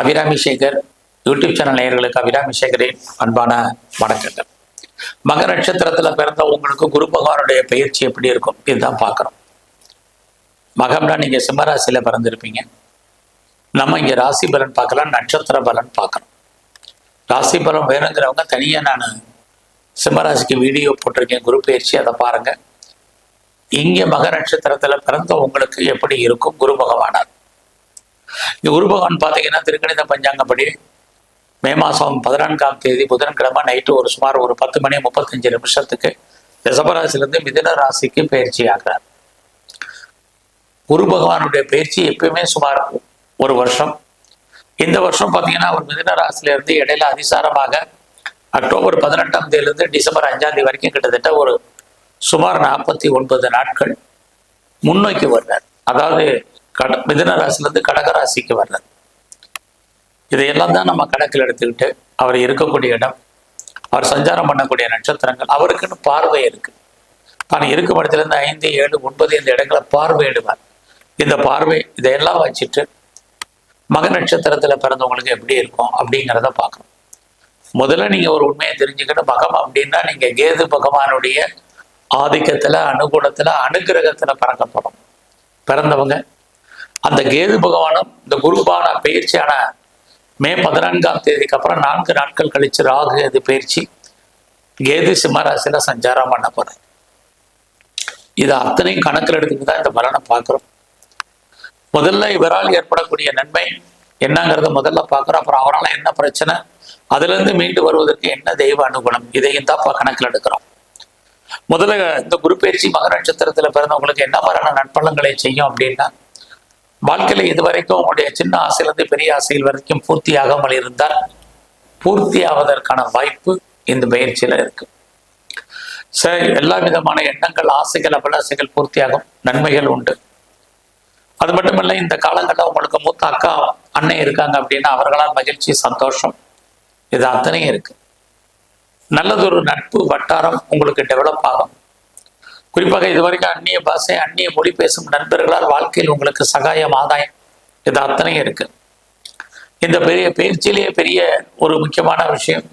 Abirami Sekar YouTube channel நேயர்களுக்கு அபிராமி சேகரின் அன்பான வணக்கங்கள். மக நட்சத்திரத்துல பிறந்த உங்களுக்கு குரு பகவானுடைய பயிற்சி எப்படி இருக்கும் இதுதான் பார்க்குறோம். மகம்னா நீங்க சிம்மராசியில பிறந்திருப்பீங்க. நம்ம இங்க ராசி பலன் பார்க்கலாம், நட்சத்திர பலன் பார்க்கணும். ராசி பலன் வேணுங்கிறவங்க தனியா நான் சிம்மராசிக்கு வீடியோ போட்டிருக்கேன், குரு பயிற்சி, அதை பாருங்க. இங்க மக நட்சத்திரத்துல பிறந்த உங்களுக்கு எப்படி இருக்கும் குரு பகவானார். குரு பகவான் பார்த்தீங்கன்னா திருக்கணித பஞ்சாங்கப்படி மே மாதம் 14ஆம் தேதி புதன்கிழமை நைட்டு சுமார் 10:35 ரிஷபராசிலிருந்து மிதுன ராசிக்கு பயிற்சி ஆகிறார். குரு பகவானுடைய பயிற்சி எப்பயுமே சுமார் ஒரு வருஷம். இந்த வருஷம் பார்த்தீங்கன்னா அவர் மிதுன ராசியிலிருந்து இடையில அதிசாரமாக அக்டோபர் 18ஆம் தேதியிலிருந்து டிசம்பர் 5ஆம் தேதி வரைக்கும் கிட்டத்தட்ட சுமார் 49 நாட்கள் முன்னோக்கி வர்றார். அதாவது மிதுன ராசிலிருந்து கடகராசிக்கு வர்றார். இதையெல்லாம் தான் நம்ம கணக்கில் எடுத்துக்கிட்டு அவர் இருக்கக்கூடிய இடம், அவர் சஞ்சாரம் பண்ணக்கூடிய நட்சத்திரங்கள், அவருக்குன்னு பார்வை இருக்கு. தான் இருக்கும் இடத்துலேருந்து 5, 7, 9 இந்த இடங்களை பார்வையிடுவார். இந்த பார்வை இதையெல்லாம் வச்சுட்டு மக நட்சத்திரத்தில் பிறந்தவங்களுக்கு எப்படி இருக்கும் அப்படிங்கிறத பார்க்கணும். முதல்ல நீங்க ஒரு உண்மையை தெரிஞ்சுக்கிட்டு, மகம் அப்படின்னா நீங்க கேது பகவானுடைய ஆதிக்கத்துல, அனுகூலத்துல, அனுகிரகத்துல பிறக்கப்படும் பிறந்தவங்க. அந்த கேது பகவானும் இந்த குருபான பயிற்சியான மே 14ஆம் தேதிக்கு அப்புறம் 4 நாட்கள் கழிச்சு ராகு அது பயிற்சி கேது சிம்மராசியில சஞ்சாரம் பண்ண போறேன். இது அத்தனையும் கணக்கில் எடுத்துட்டு தான் இந்த பலனை பார்க்குறோம். முதல்ல இவரால் ஏற்படக்கூடிய நன்மை என்னங்கிறத முதல்ல பார்க்குறோம். அப்புறம் அவரால் என்ன பிரச்சனை, அதுல இருந்து மீண்டு வருவதற்கு என்ன தெய்வ அனுகூலம், இதையும் தான் கணக்கில் எடுக்கிறோம். முதல்ல இந்த குரு பயிற்சி மக நட்சத்திரத்துல பிறந்தவங்களுக்கு என்ன மாதிரியான நற்பலன்களை செய்யும் அப்படின்னா, வாழ்க்கையில இதுவரைக்கும் உங்களுடைய சின்ன ஆசையிலிருந்து பெரிய ஆசைகள் வரைக்கும் பூர்த்தி ஆகாமல் இருந்தால் பூர்த்தி ஆவதற்கான வாய்ப்பு இந்த பயிற்சியில இருக்கு. சரி, எல்லா விதமான எண்ணங்கள், ஆசைகள், அபிலாசைகள் பூர்த்தியாகும், நன்மைகள் உண்டு. அது மட்டுமல்ல, இந்த காலங்களில் உங்களுக்கு மூத்த அக்கா, அண்ணன் இருக்காங்க அப்படின்னா அவர்களால் மகிழ்ச்சி, சந்தோஷம், இது அத்தனையும் இருக்கு. நல்லதொரு நட்பு வட்டாரம் உங்களுக்கு டெவலப் ஆகும். குறிப்பாக இதுவரைக்கும் அந்நிய பாஷை, அந்நிய மொழி பேசும் நண்பர்களால் வாழ்க்கையில் உங்களுக்கு சகாயம், ஆதாயம், இது அத்தனையும் இருக்கு. இந்த பெரிய பயிற்சியிலேயே பெரிய ஒரு முக்கியமான விஷயம்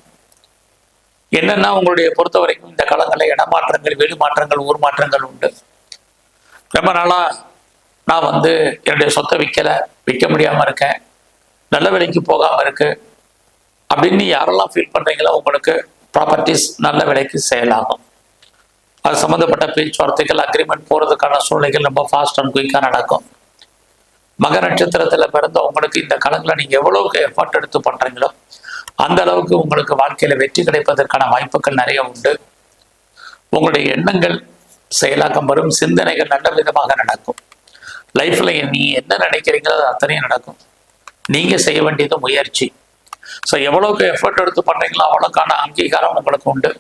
என்னன்னா, உங்களுடைய பொறுத்த வரைக்கும் இந்த காலங்களில் இடமாற்றங்கள், வீடு மாற்றங்கள், ஊர் மாற்றங்கள் உண்டு. ரொம்ப நாளா நான் என்னுடைய சொத்தை விற்க முடியாம இருக்கேன், நல்ல விலைக்கு போகாம இருக்கு அப்படின்னு யாரெல்லாம் ஃபீல் பண்றீங்களோ உங்களுக்கு ப்ராப்பர்ட்டிஸ் நல்ல விலைக்கு சேல் ஆகும். அது சம்மந்தப்பட்ட பேச்சுவார்த்தைகள், அக்ரிமெண்ட் போறதுக்கான சூழ்நிலைகள் ரொம்ப ஃபாஸ்ட் அண்ட் குயிக்காக நடக்கும். மக நட்சத்திரத்துல பிறந்த உங்களுக்கு இந்த காலங்களில் நீங்க எவ்வளவுக்கு எஃபர்ட் எடுத்து பண்றீங்களோ அந்த அளவுக்கு உங்களுக்கு வாழ்க்கையில வெற்றி கிடைப்பதற்கான வாய்ப்புகள் நிறைய உண்டு. உங்களுடைய எண்ணங்கள் செயலாக்கம் வரும், சிந்தனைகள் நல்ல விதமாக நடக்கும். லைஃப்ல நீ என்ன நினைக்கிறீங்களோ அது அத்தனையும் நடக்கும். நீங்க செய்ய வேண்டியது முயற்சி. ஸோ எவ்வளவுக்கு எஃபர்ட் எடுத்து பண்றீங்களோ அவ்வளவுக்கான அங்கீகாரம் உங்களுக்கு உண்டு.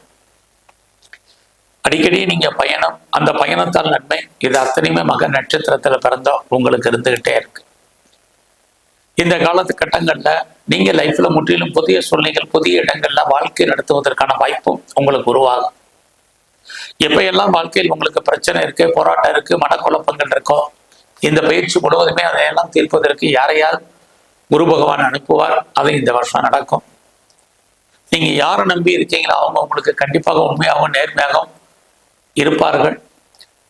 அடிக்கடி நீங்க பயணம், அந்த பயணத்தால் நன்மை, இது அத்தனையுமே மக நட்சத்திரத்துல பிறந்தா உங்களுக்கு இருந்துகிட்டே இருக்கு. இந்த காலகட்டங்கள்ல நீங்க லைஃப்ல முற்றிலும் புதிய சூழ்நிலைகள், புதிய இடங்கள்ல வாழ்க்கை நடத்துவதற்கான வாய்ப்பும் உங்களுக்கு உருவாகும். எப்ப வாழ்க்கையில் உங்களுக்கு பிரச்சனை இருக்கு, போராட்டம் இருக்கு, மனக்குழப்பங்கள் இருக்கோ, இந்த பயிற்சி முழுவதுமே அதையெல்லாம் தீர்ப்பதற்கு யாரையால் குரு பகவான் அனுப்புவார். அது இந்த வருஷம் நடக்கும். நீங்க யாரை நம்பி இருக்கீங்களோ அவங்க உங்களுக்கு கண்டிப்பாக உண்மையாகவும் நேர்மையாகவும் இருப்பார்கள்.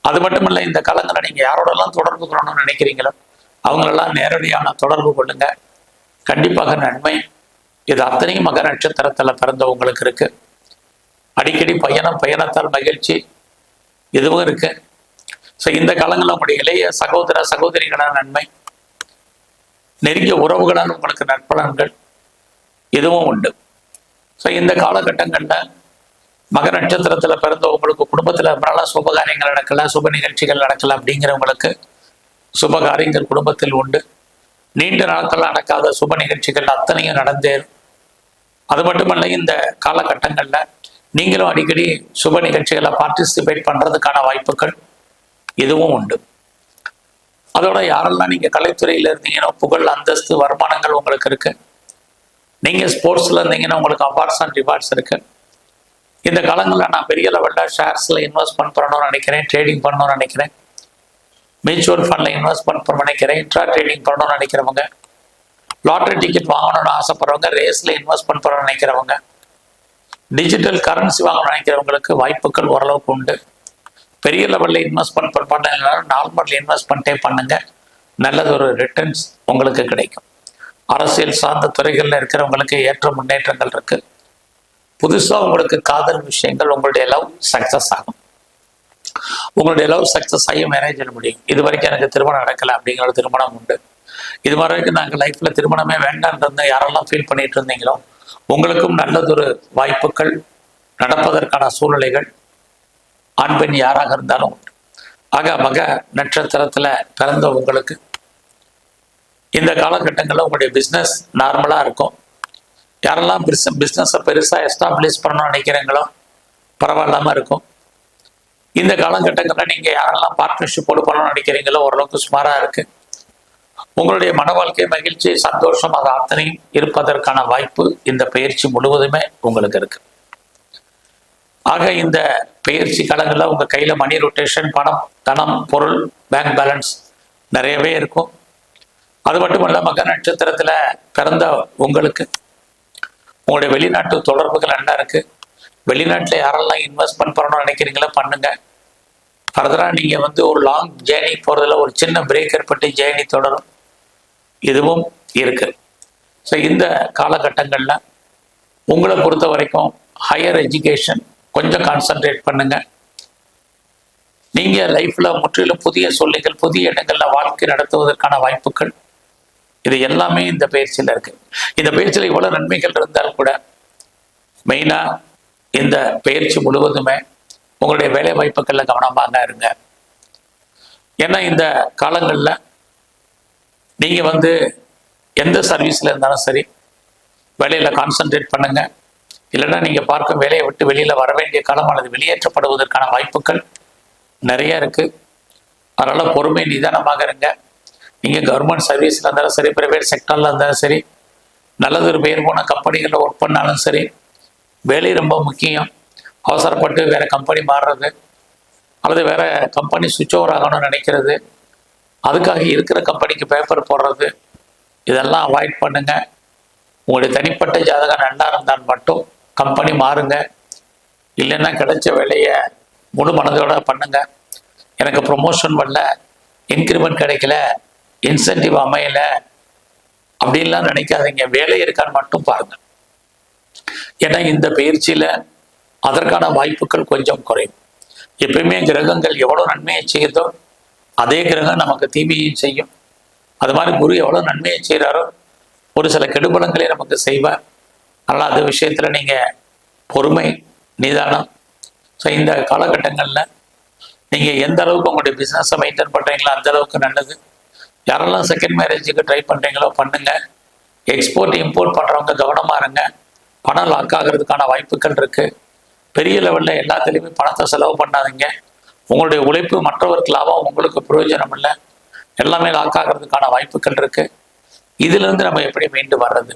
அது மட்டுமல்ல, இந்த காலங்களில் நீங்க யாரோடெல்லாம் தொடர்பு கொள்ளணும்னு நினைக்கிறீங்களோ அவங்களெல்லாம் நேரடியான தொடர்பு கொள்ளுங்க, கண்டிப்பாக நன்மை. இது அத்தனையும் மக நட்சத்திரத்துல பிறந்தவங்களுக்கு இருக்கு. அடிக்கடி பயணத்தால் மகிழ்ச்சி இதுவும் இருக்கு. ஸோ இந்த காலங்களில் உங்களுடைய இளைய சகோதர சகோதரிகளான நன்மை, நெருங்கிய உறவுகளால் உங்களுக்கு நற்பலன்கள் இதுவும் உண்டு. ஸோ இந்த காலகட்டங்கள்ல மக நட்சத்திரத்துல பிறந்த உங்களுக்கு குடும்பத்துல பல சுபகாரியங்கள் நடக்கல, சுப நிகழ்ச்சிகள் நடக்கல அப்படிங்கிறவங்களுக்கு சுப காரியங்கள் குடும்பத்தில் உண்டு. நீண்ட நாட்கள் நடக்காத சுப நிகழ்ச்சிகள் அத்தனையும் நடந்தேறும். அது மட்டுமல்ல, இந்த காலகட்டங்கள்ல நீங்களும் அடிக்கடி சுப நிகழ்ச்சிகளை பார்ட்டிசிபேட் பண்றதுக்கான வாய்ப்புகள் இதுவும் உண்டு. அதோட யாரெல்லாம் நீங்க கலைத்துறையில இருந்தீங்கன்னா புகழ், அந்தஸ்து, வருமானங்கள் உங்களுக்கு இருக்கு. நீங்க ஸ்போர்ட்ஸ்ல இருந்தீங்கன்னா உங்களுக்கு அவார்ட்ஸ் அண்ட் ரிவார்ட்ஸ் இருக்கு. இந்த காலங்களில் நான் பெரிய லெவலில் ஷேர்ஸில் இன்வெஸ்ட்மெண்ட் பண்ணணும்னு நினைக்கிறேன், ட்ரேடிங் பண்ணணும்னு நினைக்கிறேன், மியூச்சுவல் ஃபண்டில் இன்வெஸ்ட்மெண்ட் பண்ண நினைக்கிறேன், இன்ட்ரா ட்ரேடிங் பண்ணணும்னு நினைக்கிறவங்க லாட்டரி டிக்கெட் வாங்கணும்னு ஆசைப்படுறவங்க, ரேஸில் இன்வெஸ்ட்மெண்ட் பண்ண நினைக்கிறவங்க, டிஜிட்டல் கரன்சி வாங்கணும்னு நினைக்கிறவங்களுக்கு வாய்ப்புகள் ஓரளவுக்கு உண்டு. பெரிய லெவலில் இன்வெஸ்ட்மெண்ட் பண்ணலாம், நார்மல் இன்வெஸ்ட்மெண்ட்டே பண்ணுங்க, நல்லது ஒரு ரிட்டர்ன்ஸ் உங்களுக்கு கிடைக்கும். அரசியல் சார்ந்த துறைகளில் இருக்கிறவங்களுக்கு ஏற்ற முன்னேற்றங்கள் இருக்கு. புதுசாக உங்களுக்கு காதல் விஷயங்கள், உங்களுடைய லவ் சக்சஸ் ஆகும். உங்களுடைய லவ் சக்சஸ் ஆகி மேரேஜில் முடியும். இது வரைக்கும் எனக்கு திருமணம் நடக்கலை அப்படிங்கிற திருமணம் உண்டு. இது மாதிரி வரைக்கும் நாங்கள் லைஃப்பில் திருமணமே வேண்டான்னு யாரெல்லாம் ஃபீல் பண்ணிட்டு இருந்தீங்களோ உங்களுக்கும் நல்லதொரு வாய்ப்புகள் நடப்பதற்கான சூழ்நிலைகள் ஆண் பெண் யாராக இருந்தாலும் உண்டு. ஆக மக நட்சத்திரத்தில் பிறந்த உங்களுக்கு இந்த காலகட்டங்களில் உங்களுடைய பிஸ்னஸ் நார்மலாக இருக்கும். யாரெல்லாம் பிஸ்னஸை பெருசாக எஸ்டாப்ளிஷ் பண்ணணும்னு நினைக்கிறீங்களோ பரவாயில்லாமல் இருக்கும். இந்த காலகட்டங்களில் நீங்கள் யாரெல்லாம் பார்ட்னர்ஷிப்போடு பண்ணணும்னு நினைக்கிறீங்களோ ஓரளவுக்கு சுமாராக இருக்குது. உங்களுடைய மன வாழ்க்கை, மகிழ்ச்சி, சந்தோஷம் அது அத்தனையும் இருப்பதற்கான வாய்ப்பு இந்த பயிற்சி முழுவதுமே உங்களுக்கு இருக்கு. ஆக இந்த பயிற்சி காலங்களில் உங்கள் கையில் மணி ரொட்டேஷன், பணம், தனம், பொருள், பேங்க் பேலன்ஸ் நிறையவே இருக்கும். அது மட்டும் இல்ல, மக நட்சத்திரத்தில் பிறந்த உங்களுக்கு உங்களுடைய வெளிநாட்டு தொடர்புகள் நல்லா இருக்கு. வெளிநாட்டில் யாரெல்லாம் இன்வெஸ்ட்மெண்ட் பண்ணணும்னு நினைக்கிறீங்களோ பண்ணுங்க. ஃபர்தராக நீங்கள் ஒரு லாங் ஜேர்னி போகிறதுல ஒரு சின்ன பிரேக் ஏற்பட்டு ஜேர்னி தொடரும், இதுவும் இருக்கு. ஸோ இந்த காலகட்டங்களில் உங்களை பொறுத்த வரைக்கும் ஹையர் எஜுகேஷன் கொஞ்சம் கான்சன்ட்ரேட் பண்ணுங்க. நீங்கள் லைஃப்பில் முற்றிலும் புதிய சொல்லிகள், புதிய இடங்களில் வாழ்க்கை நடத்துவதற்கான வாய்ப்புகள் இது எல்லாமே இந்த பயிற்சியில் இருக்கு. இந்த பயிற்சியில் இவ்வளோ நன்மைகள் இருந்தால் கூட மெயினாக இந்த பயிற்சி முழுவதுமே உங்களுடைய வேலை வாய்ப்புகளில் கவனமாக இருங்க. ஏன்னா இந்த காலங்களில் நீங்கள் எந்த சர்வீஸில் இருந்தாலும் சரி வேலையில் கான்சன்ட்ரேட் பண்ணுங்க. இல்லைன்னா நீங்கள் பார்க்கும் வேலையை விட்டு வெளியில் வர வேண்டிய காலம் அல்லது வெளியேற்றப்படுவதற்கான வாய்ப்புகள் நிறைய இருக்குது. அதனால் பொறுமை நிதானமாக இருங்க. நீங்கள் கவர்மெண்ட் சர்வீஸில் இருந்தாலும் சரி, ப்ரைவேட் செக்டரில் இருந்தாலும் சரி, நல்லதொரு பெயர் போன கம்பெனிகளில் ஒர்க் பண்ணாலும் சரி, வேலை ரொம்ப முக்கியம். அவசரப்பட்டு வேறு கம்பெனி மாறுறது அல்லது வேறு கம்பெனி சுவிட்ச் ஓவர் ஆகணும்னு நினைக்கிறது, அதுக்காக இருக்கிற கம்பெனிக்கு பேப்பர் போடுறது, இதெல்லாம் அவாய்ட் பண்ணுங்க. உங்களுடைய தனிப்பட்ட ஜாதகம் நல்லா இருந்தால் மட்டும் கம்பெனி மாறுங்க. இல்லைன்னா கிடைச்ச வேலையை முழு மனதோட பண்ணுங்க. எனக்கு ப்ரொமோஷன் வரல, இன்க்ரிமெண்ட் கிடைக்கல, இன்சென்டிவ் அமையலை அப்படின்லாம் நினைக்காதீங்க. வேலை இருக்கான்னு மட்டும் பாருங்க. ஏன்னா இந்த பயிற்சியில் அதற்கான வாய்ப்புகள் கொஞ்சம் குறையும். எப்பயுமே கிரகங்கள் எவ்வளோ நன்மையை செய்யுதோ அதே கிரகம் நமக்கு தீமையும் செய்யும். அது மாதிரி குரு எவ்வளோ நன்மையை செய்கிறாரோ ஒரு சில கெடுபலங்களை நமக்கு செய்வார். அதனால் அந்த விஷயத்தில் நீங்கள் பொறுமை, நிதானம். ஸோ இந்த காலகட்டங்களில் நீங்கள் எந்த அளவுக்கு உங்களுடைய பிஸ்னஸை மெயின்டைன் பண்ணுறீங்களோ அந்த அளவுக்கு நல்லது. யாரெல்லாம் செகண்ட் மேரேஜுக்கு ட்ரை பண்ணுறீங்களோ பண்ணுங்க. எக்ஸ்போர்ட் இம்போர்ட் பண்ணுறவங்க கவனமாக இருங்க. பணம் லாக் ஆகிறதுக்கான வாய்ப்புகள் இருக்குது. பெரிய லெவலில் எல்லாத்துலேயுமே பணத்தை செலவு பண்ணாதீங்க. உங்களுடைய உழைப்பு மற்றவருக்கு லாபம், உங்களுக்கு பிரயோஜனம் இல்லை. எல்லாமே லாக் ஆகிறதுக்கான வாய்ப்புகள் இருக்குது. இதிலிருந்து நம்ம எப்படி மீண்டு வர்றது?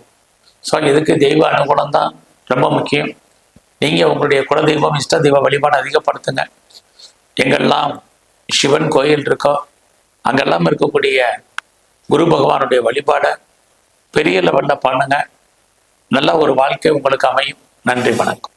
ஸோ இதுக்கு தெய்வ அனுகூலம் தான் ரொம்ப முக்கியம். நீங்கள் உங்களுடைய குலதெய்வம், இஷ்ட தெய்வ வழிபாடு அதிகப்படுத்துங்க. எங்கெல்லாம் சிவன் கோயில் இருக்கோ அங்கெல்லாம் இருக்கக்கூடிய குரு பகவானுடைய வழிபாடை பெரிய லெவலில் பண்ணுங்க. நல்ல ஒரு வாழ்க்கை உங்களுக்கு அமையும். நன்றி, வணக்கம்.